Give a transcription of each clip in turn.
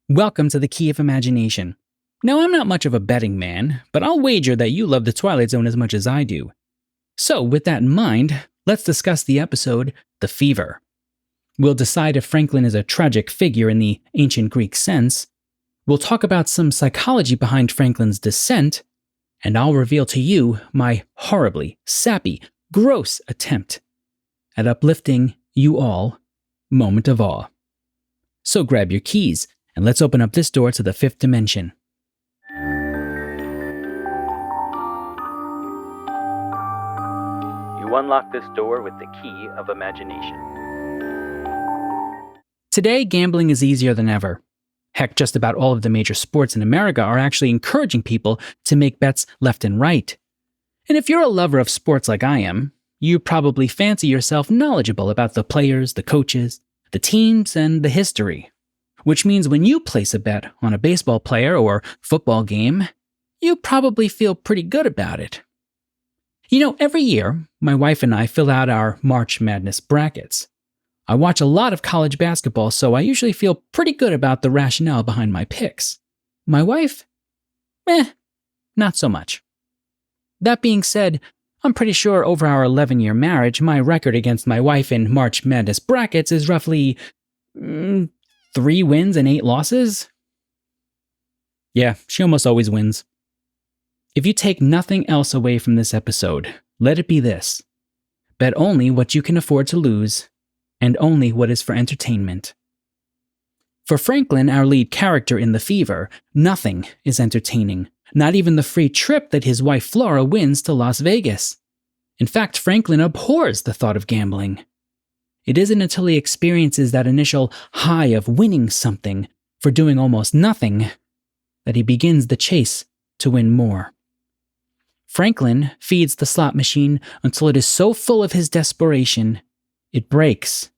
Welcome to the Key of Imagination. Now, I'm not much of a betting man, but I'll wager that you love the Twilight Zone as much as I do. So, with that in mind, let's discuss the episode, The Fever. We'll decide if Franklin is a tragic figure in the ancient Greek sense. We'll talk about some psychology behind Franklin's descent, and I'll reveal to you my horribly sappy, gross attempt at uplifting you all moment of awe. So grab your keys, and let's open up this door to the fifth dimension. You unlock this door with the key of imagination. Today, gambling is easier than ever. Heck, just about all of the major sports in America are actually encouraging people to make bets left and right. And if you're a lover of sports like I am, you probably fancy yourself knowledgeable about the players, the coaches, the teams, and the history. Which means when you place a bet on a baseball player or football game, you probably feel pretty good about it. You know, every year, my wife and I fill out our March Madness brackets. I watch a lot of college basketball, so I usually feel pretty good about the rationale behind my picks. My wife? Not so much. That being said, I'm pretty sure over our 11-year marriage, my record against my wife in March Madness brackets is roughly 3 wins and 8 losses? Yeah, she almost always wins. If you take nothing else away from this episode, let it be this. Bet only what you can afford to lose, and only what is for entertainment. For Franklin, our lead character in The Fever, nothing is entertaining, not even the free trip that his wife Flora wins to Las Vegas. In fact, Franklin abhors the thought of gambling. It isn't until he experiences that initial high of winning something for doing almost nothing that he begins the chase to win more. Franklin feeds the slot machine until it is so full of his desperation, it breaks,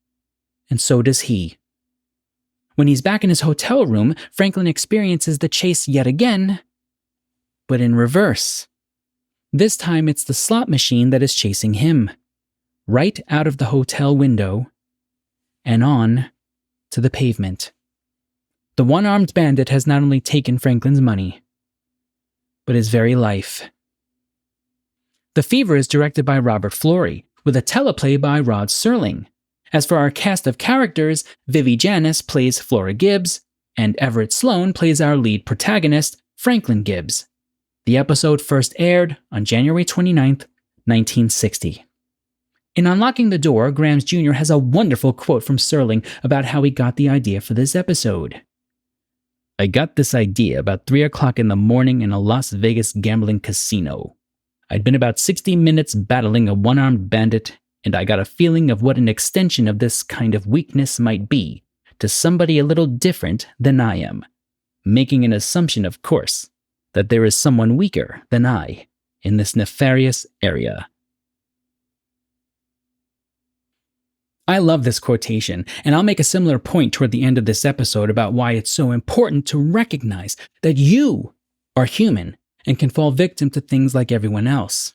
and so does he. When he's back in his hotel room, Franklin experiences the chase yet again, but in reverse. This time it's the slot machine that is chasing him, right out of the hotel window and on to the pavement. The one-armed bandit has not only taken Franklin's money, but his very life. The Fever is directed by Robert Florey, with a teleplay by Rod Serling. As for our cast of characters, Vivi Janis plays Flora Gibbs, and Everett Sloan plays our lead protagonist, Franklin Gibbs. The episode first aired on January 29th, 1960. In Unlocking the Door, Grams Jr. has a wonderful quote from Serling about how he got the idea for this episode. "I got this idea about 3 o'clock in the morning in a Las Vegas gambling casino. I'd been about 60 minutes battling a one-armed bandit, and I got a feeling of what an extension of this kind of weakness might be to somebody a little different than I am, making an assumption, of course, that there is someone weaker than I in this nefarious area." I love this quotation, and I'll make a similar point toward the end of this episode about why it's so important to recognize that you are human and can fall victim to things like everyone else.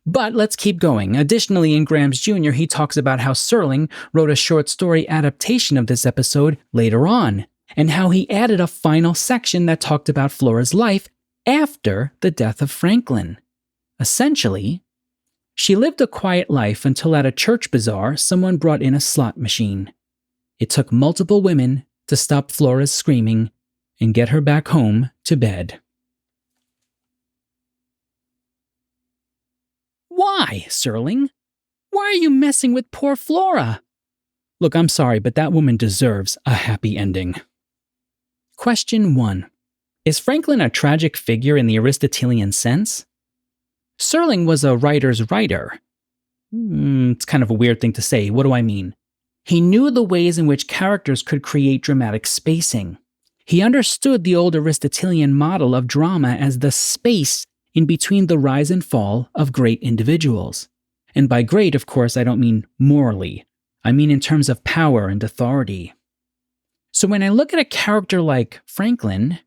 But let's keep going. Additionally, in Grams Jr., he talks about how Serling wrote a short story adaptation of this episode later on, and how he added a final section that talked about Flora's life after the death of Franklin. Essentially, she lived a quiet life until at a church bazaar, someone brought in a slot machine. It took multiple women to stop Flora's screaming and get her back home to bed. Why, Serling? Why are you messing with poor Flora? Look, I'm sorry, but that woman deserves a happy ending. Question 1. Is Franklin a tragic figure in the Aristotelian sense? Serling was a writer's writer. It's kind of a weird thing to say. What do I mean? He knew the ways in which characters could create dramatic spacing. He understood the old Aristotelian model of drama as the space in between the rise and fall of great individuals. And by great, of course, I don't mean morally. I mean in terms of power and authority. So when I look at a character like Franklin,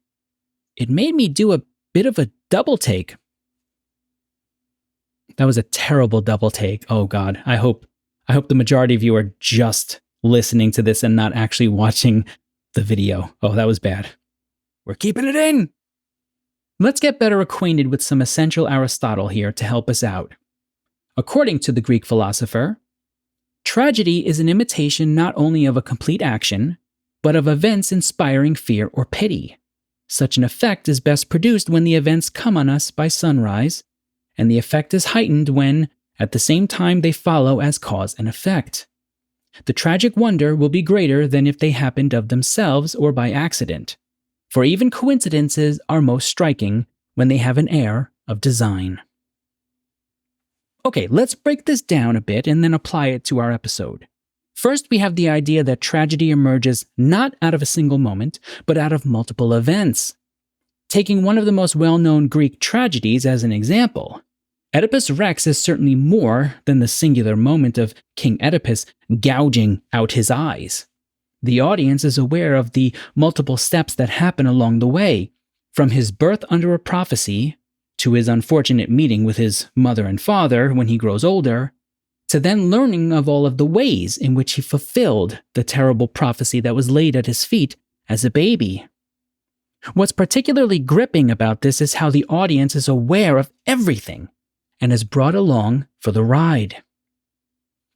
it made me do a bit of a double take. That was a terrible double take. Oh God, I hope the majority of you are just listening to this and not actually watching The video. Oh, that was bad. We're keeping it in! Let's get better acquainted with some essential Aristotle here to help us out. According to the Greek philosopher, tragedy is an imitation not only of a complete action, but of events inspiring fear or pity. Such an effect is best produced when the events come on us by sunrise, and the effect is heightened when, at the same time, they follow as cause and effect. The tragic wonder will be greater than if they happened of themselves or by accident, for even coincidences are most striking when they have an air of design. Okay, let's break this down a bit and then apply it to our episode. First, we have the idea that tragedy emerges not out of a single moment, but out of multiple events. Taking one of the most well-known Greek tragedies as an example, Oedipus Rex is certainly more than the singular moment of King Oedipus gouging out his eyes. The audience is aware of the multiple steps that happen along the way, from his birth under a prophecy, to his unfortunate meeting with his mother and father when he grows older, to then learning of all of the ways in which he fulfilled the terrible prophecy that was laid at his feet as a baby. What's particularly gripping about this is how the audience is aware of everything and is brought along for the ride.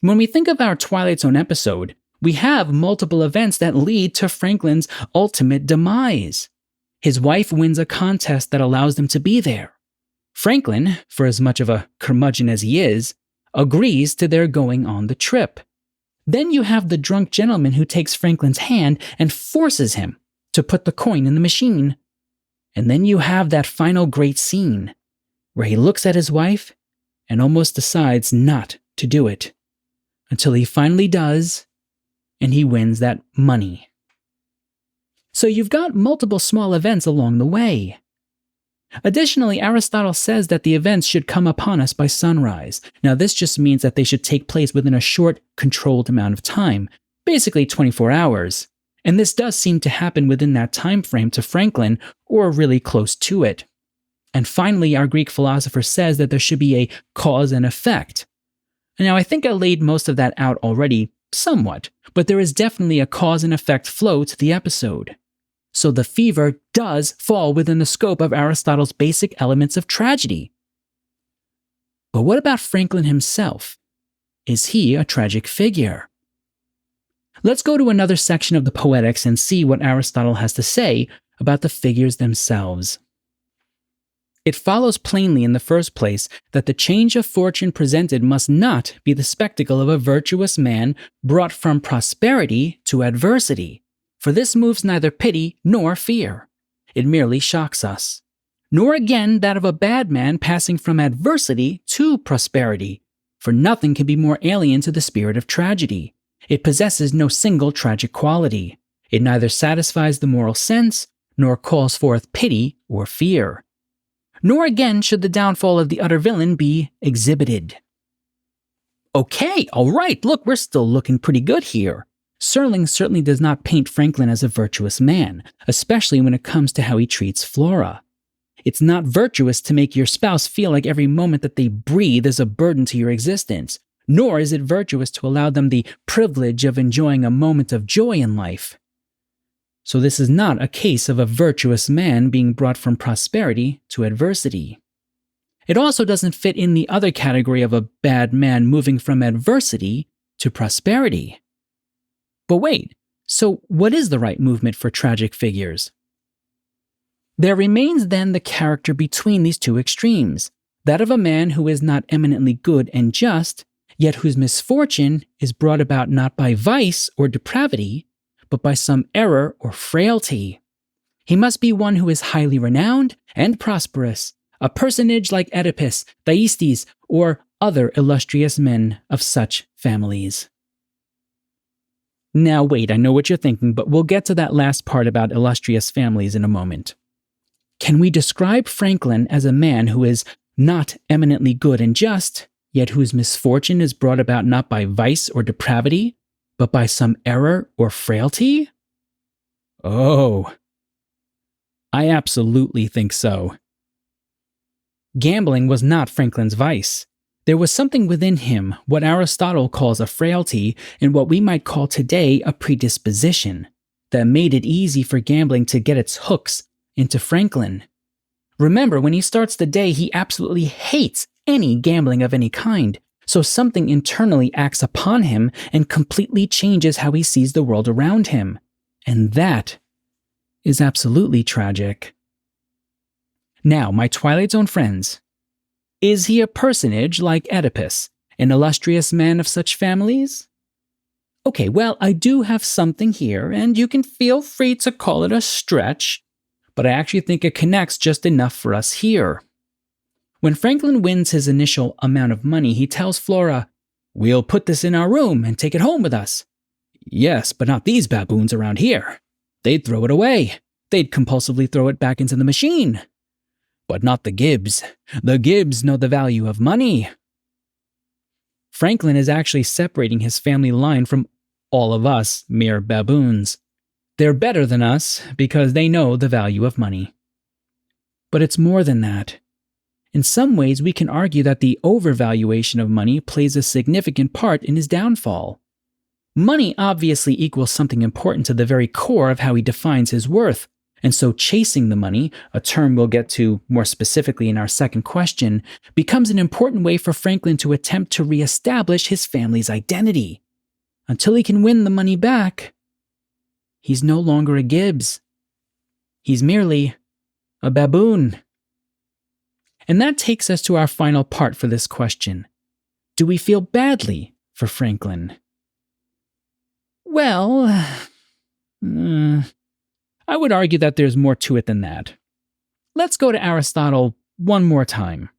When we think of our Twilight Zone episode, we have multiple events that lead to Franklin's ultimate demise. His wife wins a contest that allows them to be there. Franklin, for as much of a curmudgeon as he is, agrees to their going on the trip. Then you have the drunk gentleman who takes Franklin's hand and forces him to put the coin in the machine. And then you have that final great scene where he looks at his wife and almost decides not to do it, until he finally does, and he wins that money. So you've got multiple small events along the way. Additionally, Aristotle says that the events should come upon us by sunrise. Now, this just means that they should take place within a short, controlled amount of time, basically 24 hours. And this does seem to happen within that time frame to Franklin, or really close to it. And finally, our Greek philosopher says that there should be a cause and effect. Now, I think I laid most of that out already, somewhat, but there is definitely a cause and effect flow to the episode. So the fever does fall within the scope of Aristotle's basic elements of tragedy. But what about Franklin himself? Is he a tragic figure? Let's go to another section of the Poetics and see what Aristotle has to say about the figures themselves. It follows plainly in the first place that the change of fortune presented must not be the spectacle of a virtuous man brought from prosperity to adversity, for this moves neither pity nor fear. It merely shocks us. Nor again that of a bad man passing from adversity to prosperity, for nothing can be more alien to the spirit of tragedy. It possesses no single tragic quality. It neither satisfies the moral sense, nor calls forth pity or fear. Nor again should the downfall of the utter villain be exhibited. Okay, all right, look, we're still looking pretty good here. Serling certainly does not paint Franklin as a virtuous man, especially when it comes to how he treats Flora. It's not virtuous to make your spouse feel like every moment that they breathe is a burden to your existence, nor is it virtuous to allow them the privilege of enjoying a moment of joy in life. So this is not a case of a virtuous man being brought from prosperity to adversity. It also doesn't fit in the other category of a bad man moving from adversity to prosperity. But wait, so what is the right movement for tragic figures? There remains then the character between these two extremes, that of a man who is not eminently good and just, yet whose misfortune is brought about not by vice or depravity, but by some error or frailty. He must be one who is highly renowned and prosperous, a personage like Oedipus, Thyestes, or other illustrious men of such families. Now wait, I know what you're thinking, but we'll get to that last part about illustrious families in a moment. Can we describe Franklin as a man who is not eminently good and just, yet whose misfortune is brought about not by vice or depravity, but by some error or frailty? Oh, I absolutely think so. Gambling was not Franklin's vice. There was something within him, what Aristotle calls a frailty, and what we might call today a predisposition. that made it easy for gambling to get its hooks into Franklin. Remember, when he starts the day, he absolutely hates any gambling of any kind, so something internally acts upon him and completely changes how he sees the world around him. And that is absolutely tragic. Now, my Twilight Zone friends, is he a personage like Oedipus, an illustrious man of such families? Okay, well, I do have something here, and you can feel free to call it a stretch, but I actually think it connects just enough for us here. When Franklin wins his initial amount of money, he tells Flora, "We'll put this in our room and take it home with us." "Yes, but not these baboons around here. They'd throw it away. They'd compulsively throw it back into the machine." "But not the Gibbs. The Gibbs know the value of money." Franklin is actually separating his family line from all of us mere baboons. They're better than us because they know the value of money. But it's more than that. In some ways, we can argue that the overvaluation of money plays a significant part in his downfall. Money obviously equals something important to the very core of how he defines his worth, and so chasing the money, a term we'll get to more specifically in our second question, becomes an important way for Franklin to attempt to reestablish his family's identity. Until he can win the money back, he's no longer a Gibbs. He's merely a baboon. And that takes us to our final part for this question. Do we feel badly for Franklin? Well, I would argue that there's more to it than that. Let's go to Aristotle one more time.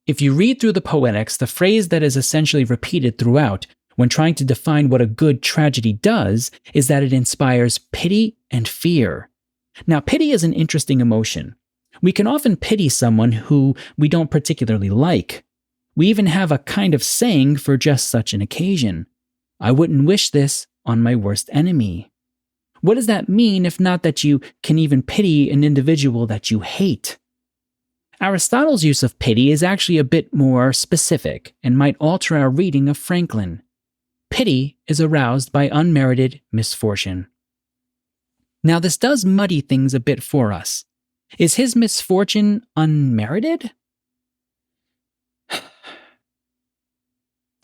If you read through the Poetics, the phrase that is essentially repeated throughout when trying to define what a good tragedy does is that it inspires pity and fear. Now, pity is an interesting emotion. We can often pity someone who we don't particularly like. We even have a kind of saying for just such an occasion. I wouldn't wish this on my worst enemy. What does that mean if not that you can even pity an individual that you hate? Aristotle's use of pity is actually a bit more specific and might alter our reading of Franklin. Pity is aroused by unmerited misfortune. Now, this does muddy things a bit for us. Is his misfortune unmerited?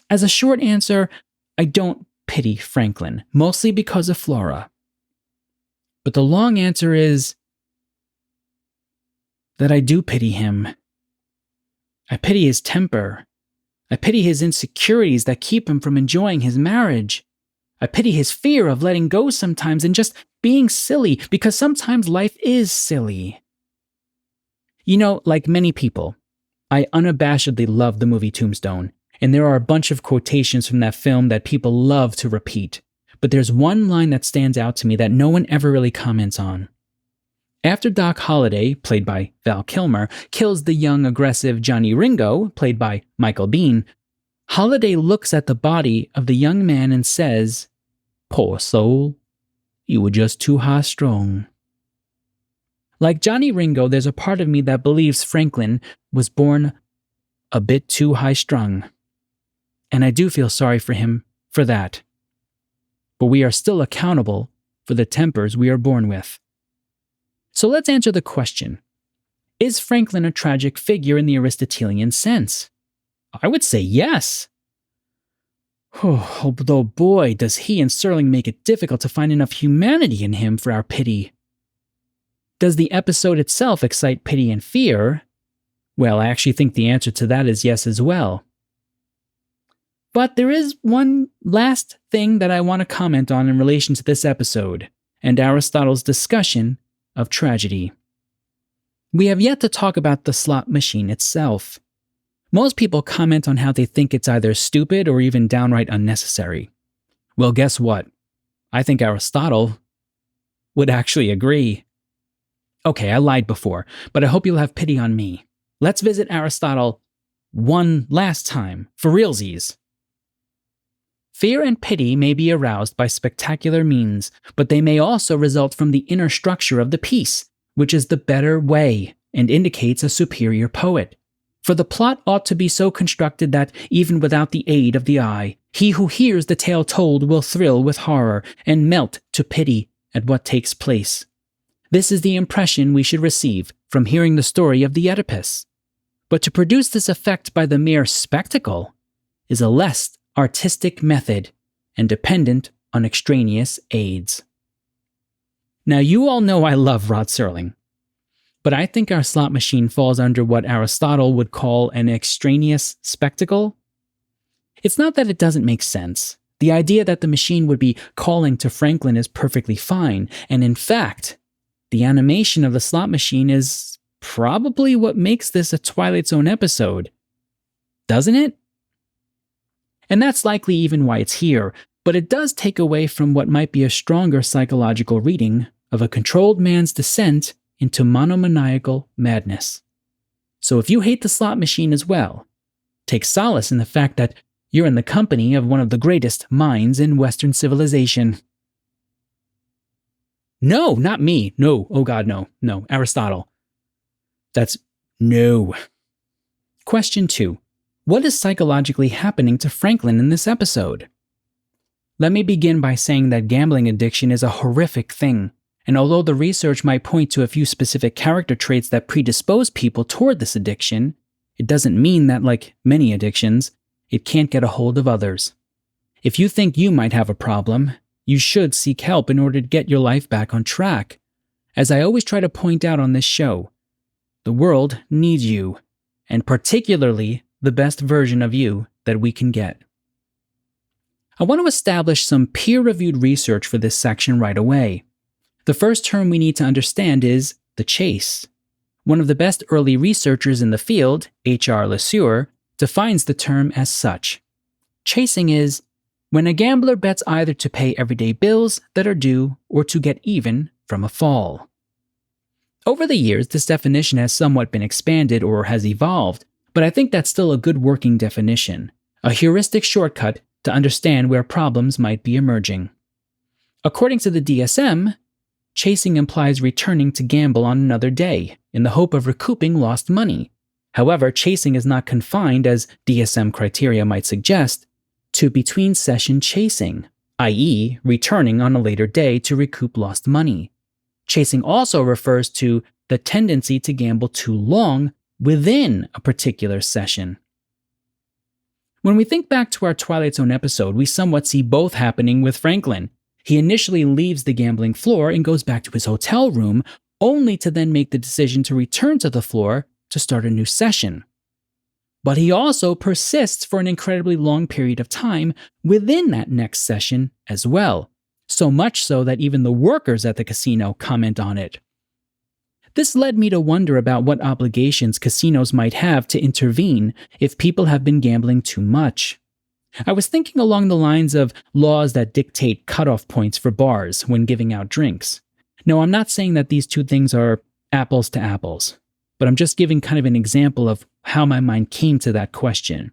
As a short answer, I don't pity Franklin, mostly because of Flora. But the long answer is that I do pity him. I pity his temper. I pity his insecurities that keep him from enjoying his marriage. I pity his fear of letting go sometimes and just being silly, because sometimes life is silly. You know, like many people, I unabashedly love the movie Tombstone, and there are a bunch of quotations from that film that people love to repeat. But there's one line that stands out to me that no one ever really comments on. After Doc Holliday, played by Val Kilmer, kills the young, aggressive Johnny Ringo, played by Michael Biehn, Holliday looks at the body of the young man and says, "Poor soul, you were just too high-strung." Like Johnny Ringo, there's a part of me that believes Franklin was born a bit too high-strung. And I do feel sorry for him for that. But we are still accountable for the tempers we are born with. So let's answer the question. Is Franklin a tragic figure in the Aristotelian sense? I would say yes. Although boy, does he and Serling make it difficult to find enough humanity in him for our pity. Does the episode itself excite pity and fear? Well, I actually think the answer to that is yes as well. But there is one last thing that I want to comment on in relation to this episode, and Aristotle's discussion of tragedy. We have yet to talk about the slot machine itself. Most people comment on how they think it's either stupid or even downright unnecessary. Well, guess what? I think Aristotle would actually agree. Okay, I lied before, but I hope you'll have pity on me. Let's visit Aristotle one last time, for realsies. Fear and pity may be aroused by spectacular means, but they may also result from the inner structure of the piece, which is the better way and indicates a superior poet. For the plot ought to be so constructed that, even without the aid of the eye, he who hears the tale told will thrill with horror and melt to pity at what takes place. This is the impression we should receive from hearing the story of the Oedipus. But to produce this effect by the mere spectacle is a less artistic method and dependent on extraneous aids. Now, you all know I love Rod Serling, but I think our slot machine falls under what Aristotle would call an extraneous spectacle. It's not that it doesn't make sense. The idea that the machine would be calling to Franklin is perfectly fine, and in fact, the animation of the slot machine is probably what makes this a Twilight Zone episode. Doesn't it? And that's likely even why it's here, but it does take away from what might be a stronger psychological reading of a controlled man's descent into monomaniacal madness. So if you hate the slot machine as well, take solace in the fact that you're in the company of one of the greatest minds in Western civilization. No, not me. No, oh God, no. No, Aristotle. That's no. Question 2. What is psychologically happening to Franklin in this episode? Let me begin by saying that gambling addiction is a horrific thing, and although the research might point to a few specific character traits that predispose people toward this addiction, it doesn't mean that, like many addictions, it can't get a hold of others. If you think you might have a problem, you should seek help in order to get your life back on track. As I always try to point out on this show, the world needs you, and particularly the best version of you that we can get. I want to establish some peer-reviewed research for this section right away. The first term we need to understand is the chase. One of the best early researchers in the field, H.R. Lesueur, defines the term as such. Chasing is when a gambler bets either to pay everyday bills that are due or to get even from a fall. Over the years, this definition has somewhat been expanded or has evolved, but I think that's still a good working definition, a heuristic shortcut to understand where problems might be emerging. According to the DSM, chasing implies returning to gamble on another day in the hope of recouping lost money. However, chasing is not confined, as DSM criteria might suggest, to between-session chasing, i.e., returning on a later day to recoup lost money. Chasing also refers to the tendency to gamble too long within a particular session. When we think back to our Twilight Zone episode, we somewhat see both happening with Franklin. He initially leaves the gambling floor and goes back to his hotel room, only to then make the decision to return to the floor to start a new session. But he also persists for an incredibly long period of time within that next session as well, so much so that even the workers at the casino comment on it. This led me to wonder about what obligations casinos might have to intervene if people have been gambling too much. I was thinking along the lines of laws that dictate cutoff points for bars when giving out drinks. No, I'm not saying that these two things are apples to apples, but I'm just giving kind of an example of how my mind came to that question.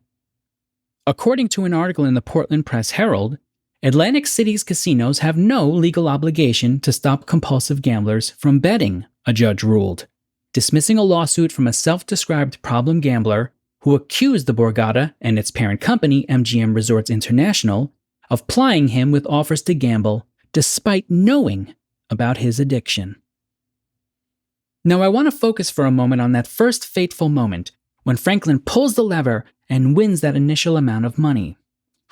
According to an article in the Portland Press Herald, Atlantic City's casinos have no legal obligation to stop compulsive gamblers from betting, a judge ruled, dismissing a lawsuit from a self-described problem gambler who accused the Borgata and its parent company, MGM Resorts International, of plying him with offers to gamble despite knowing about his addiction. Now I want to focus for a moment on that first fateful moment when Franklin pulls the lever and wins that initial amount of money.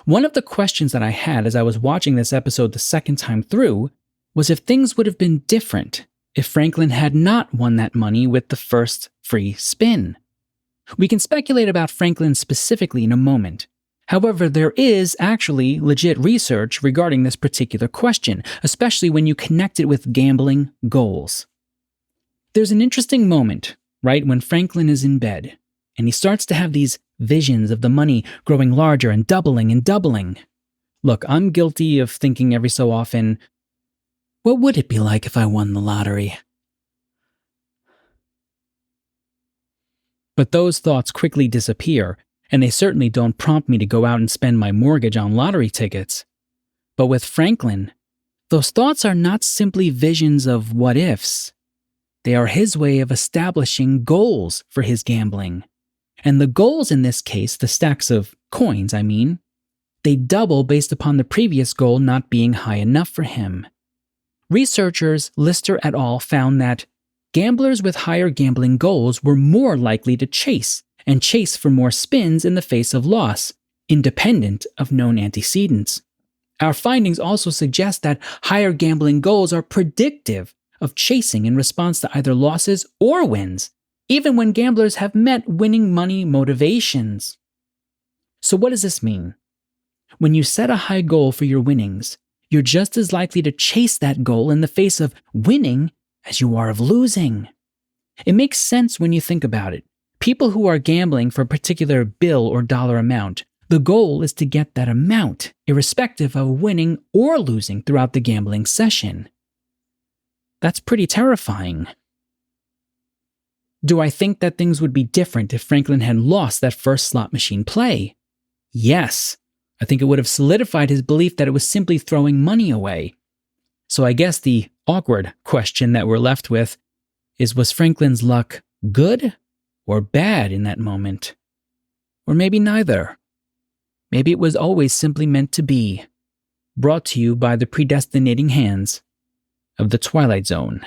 One of the questions that I had as I was watching this episode the second time through was if things would have been different if Franklin had not won that money with the first free spin. We can speculate about Franklin specifically in a moment. However, there is actually legit research regarding this particular question, especially when you connect it with gambling goals. There's an interesting moment, right, when Franklin is in bed, and he starts to have these visions of the money growing larger and doubling and doubling. Look, I'm guilty of thinking every so often, what would it be like if I won the lottery? But those thoughts quickly disappear, and they certainly don't prompt me to go out and spend my mortgage on lottery tickets. But with Franklin, those thoughts are not simply visions of what-ifs. They are his way of establishing goals for his gambling. And the goals in this case, the stacks of coins, they double based upon the previous goal not being high enough for him. Researchers Lister et al. Found that gamblers with higher gambling goals were more likely to chase for more spins in the face of loss, independent of known antecedents. Our findings also suggest that higher gambling goals are predictive of chasing in response to either losses or wins, even when gamblers have met winning money motivations. So what does this mean? When you set a high goal for your winnings, you're just as likely to chase that goal in the face of winning as you are of losing. It makes sense when you think about it. People who are gambling for a particular bill or dollar amount, the goal is to get that amount, irrespective of winning or losing throughout the gambling session. That's pretty terrifying. Do I think that things would be different if Franklin had lost that first slot machine play? Yes. I think it would have solidified his belief that it was simply throwing money away. So I guess the awkward question that we're left with is, was Franklin's luck good or bad in that moment? Or maybe neither. Maybe it was always simply meant to be, brought to you by the predestinating hands of the Twilight Zone.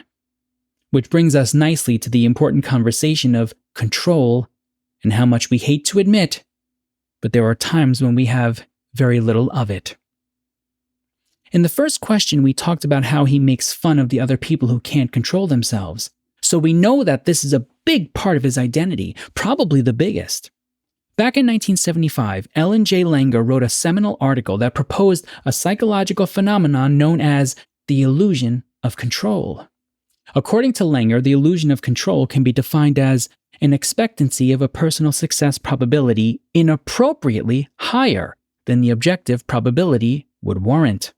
Which brings us nicely to the important conversation of control and how much we hate to admit, but there are times when we have very little of it. In the first question, we talked about how he makes fun of the other people who can't control themselves. So we know that this is a big part of his identity, probably the biggest. Back in 1975, Ellen J. Langer wrote a seminal article that proposed a psychological phenomenon known as the illusion of control. According to Langer, the illusion of control can be defined as an expectancy of a personal success probability inappropriately higher than the objective probability would warrant.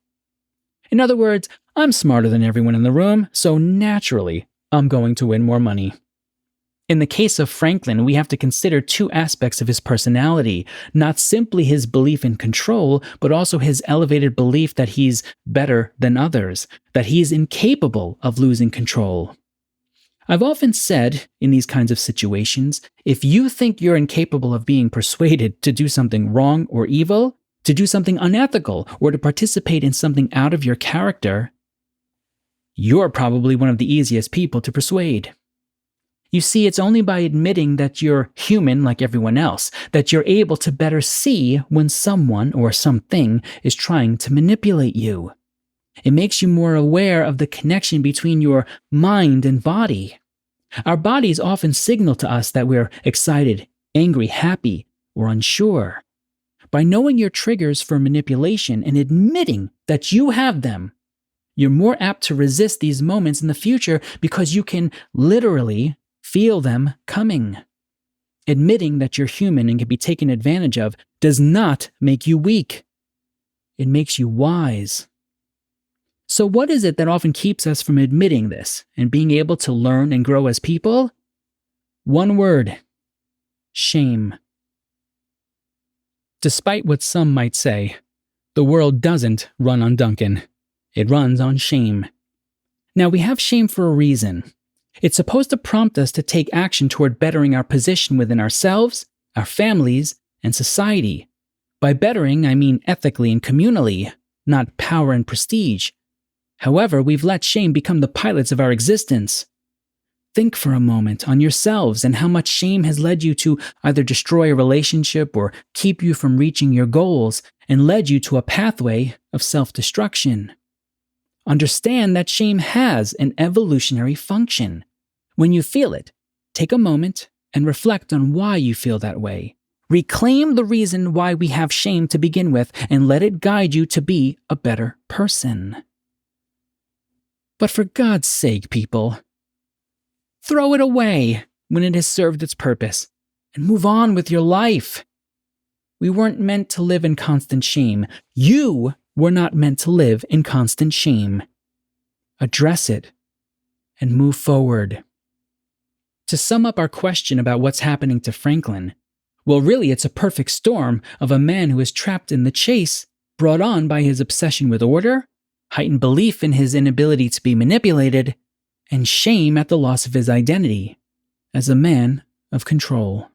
In other words, I'm smarter than everyone in the room, so naturally, I'm going to win more money. In the case of Franklin, we have to consider two aspects of his personality, not simply his belief in control, but also his elevated belief that he's better than others, that he's incapable of losing control. I've often said, in these kinds of situations, if you think you're incapable of being persuaded to do something wrong or evil, to do something unethical, or to participate in something out of your character, you're probably one of the easiest people to persuade. You see, it's only by admitting that you're human like everyone else that you're able to better see when someone or something is trying to manipulate you. It makes you more aware of the connection between your mind and body. Our bodies often signal to us that we're excited, angry, happy, or unsure. By knowing your triggers for manipulation and admitting that you have them, you're more apt to resist these moments in the future because you can literally feel them coming. Admitting that you're human and can be taken advantage of does not make you weak. It makes you wise. So what is it that often keeps us from admitting this and being able to learn and grow as people? One word: shame. Despite what some might say, the world doesn't run on Duncan. It runs on shame. Now, we have shame for a reason. It's supposed to prompt us to take action toward bettering our position within ourselves, our families, and society. By bettering, I mean ethically and communally, not power and prestige. However, we've let shame become the pilots of our existence. Think for a moment on yourselves and how much shame has led you to either destroy a relationship or keep you from reaching your goals and led you to a pathway of self-destruction. Understand that shame has an evolutionary function. When you feel it, take a moment and reflect on why you feel that way. Reclaim the reason why we have shame to begin with and let it guide you to be a better person. But for God's sake, people, throw it away when it has served its purpose and move on with your life. We weren't meant to live in constant shame. You were not meant to live in constant shame. Address it and move forward. To sum up our question about what's happening to Franklin, well, really, it's a perfect storm of a man who is trapped in the chase, brought on by his obsession with order, heightened belief in his inability to be manipulated, and shame at the loss of his identity as a man of control.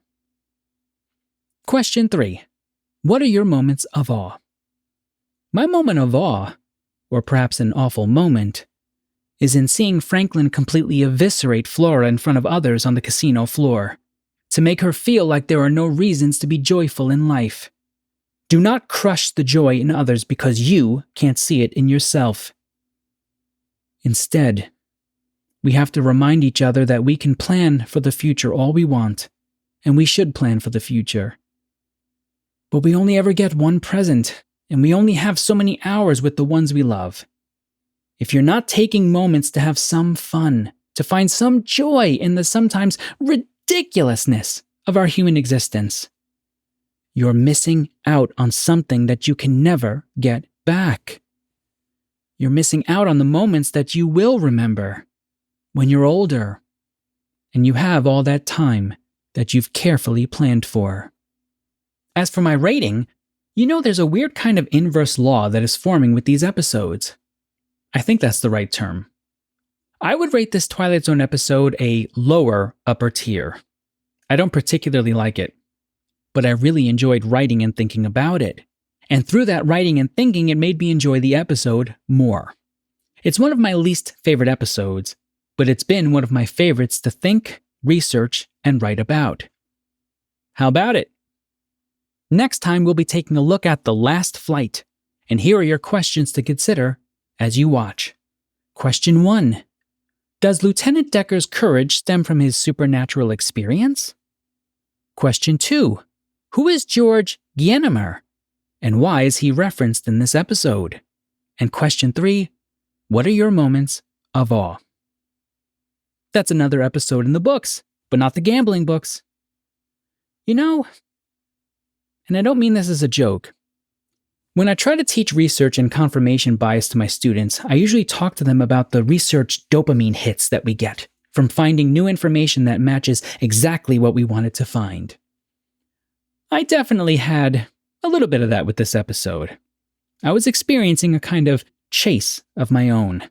Question 3. What are your moments of awe? My moment of awe, or perhaps an awful moment, is in seeing Franklin completely eviscerate Flora in front of others on the casino floor, to make her feel like there are no reasons to be joyful in life. Do not crush the joy in others because you can't see it in yourself. Instead, we have to remind each other that we can plan for the future all we want, and we should plan for the future. But we only ever get one present, and we only have so many hours with the ones we love. If you're not taking moments to have some fun, to find some joy in the sometimes ridiculousness of our human existence, you're missing out on something that you can never get back. You're missing out on the moments that you will remember when you're older, and you have all that time that you've carefully planned for. As for my rating, there's a weird kind of inverse law that is forming with these episodes. I think that's the right term. I would rate this Twilight Zone episode a lower upper tier. I don't particularly like it, but I really enjoyed writing and thinking about it. And through that writing and thinking, it made me enjoy the episode more. It's one of my least favorite episodes, but it's been one of my favorites to think, research, and write about. How about it? Next time, we'll be taking a look at The Last Flight, and here are your questions to consider as you watch. Question 1. Does Lieutenant Decker's courage stem from his supernatural experience? Question 2. Who is George Gienemer, and why is he referenced in this episode? And question 3. What are your moments of awe? That's another episode in the books, but not the gambling books. And I don't mean this as a joke. When I try to teach research and confirmation bias to my students, I usually talk to them about the research dopamine hits that we get from finding new information that matches exactly what we wanted to find. I definitely had a little bit of that with this episode. I was experiencing a kind of chase of my own.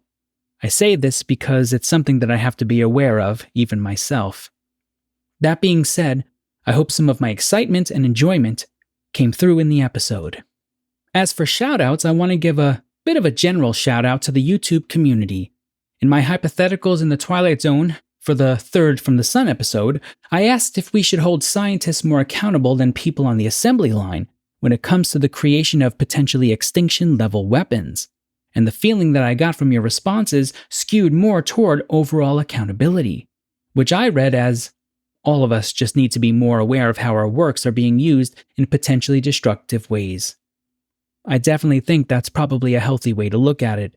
I say this because it's something that I have to be aware of, even myself. That being said, I hope some of my excitement and enjoyment came through in the episode. As for shoutouts, I want to give a bit of a general shoutout to the YouTube community. In my hypotheticals in the Twilight Zone, for the Third from the Sun episode, I asked if we should hold scientists more accountable than people on the assembly line when it comes to the creation of potentially extinction-level weapons. And the feeling that I got from your responses skewed more toward overall accountability, which I read as, all of us just need to be more aware of how our works are being used in potentially destructive ways. I definitely think that's probably a healthy way to look at it.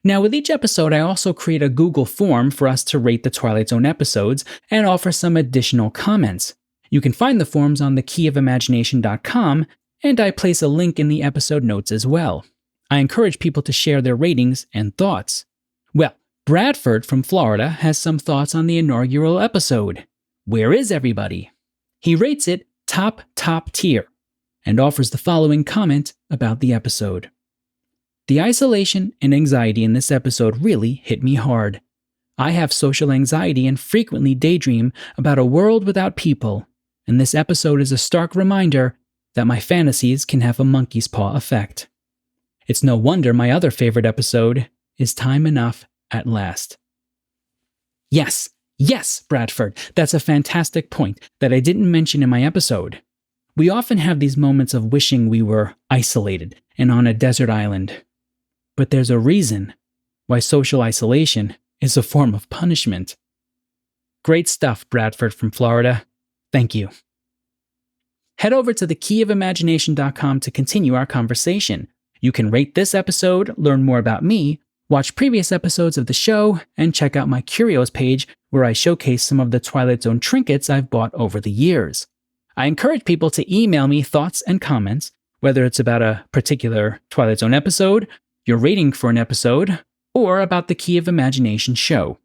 Now, with each episode, I also create a Google form for us to rate the Twilight Zone episodes and offer some additional comments. You can find the forms on thekeyofImagination.com, and I place a link in the episode notes as well. I encourage people to share their ratings and thoughts. Well, Bradford from Florida has some thoughts on the inaugural episode. Where is everybody? He rates it top tier and offers the following comment about the episode. The isolation and anxiety in this episode really hit me hard. I have social anxiety and frequently daydream about a world without people, and this episode is a stark reminder that my fantasies can have a monkey's paw effect. It's no wonder my other favorite episode is Time Enough at Last. Yes, Bradford, that's a fantastic point that I didn't mention in my episode. We often have these moments of wishing we were isolated and on a desert island. But there's a reason why social isolation is a form of punishment. Great stuff, Bradford from Florida. Thank you. Head over to thekeyofImagination.com to continue our conversation. You can rate this episode, learn more about me, watch previous episodes of the show, and check out my Curios page where I showcase some of the Twilight Zone trinkets I've bought over the years. I encourage people to email me thoughts and comments, whether it's about a particular Twilight Zone episode, your rating for an episode, or about the Key of Imagination show.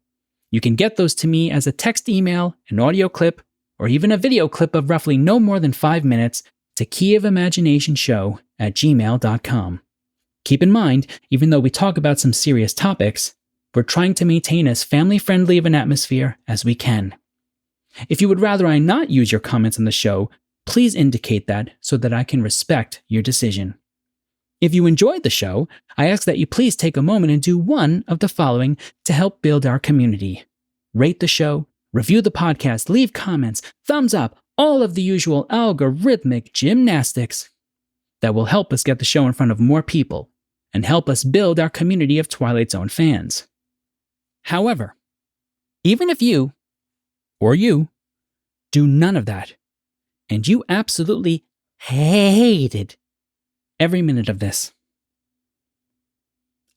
You can get those to me as a text email, an audio clip, or even a video clip of roughly no more than 5 minutes to keyofImaginationshow@gmail.com. Keep in mind, even though we talk about some serious topics, we're trying to maintain as family-friendly of an atmosphere as we can. If you would rather I not use your comments on the show, please indicate that so that I can respect your decision. If you enjoyed the show, I ask that you please take a moment and do one of the following to help build our community. Rate the show, review the podcast, leave comments, thumbs up, all of the usual algorithmic gymnastics that will help us get the show in front of more people and help us build our community of Twilight Zone fans. However, even if you do none of that, and you absolutely hated every minute of this,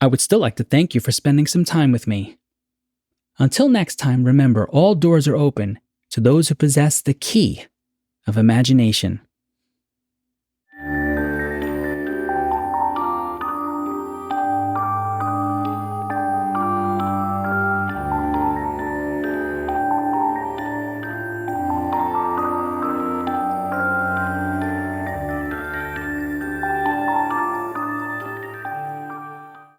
I would still like to thank you for spending some time with me. Until next time, remember, all doors are open to those who possess the key of imagination.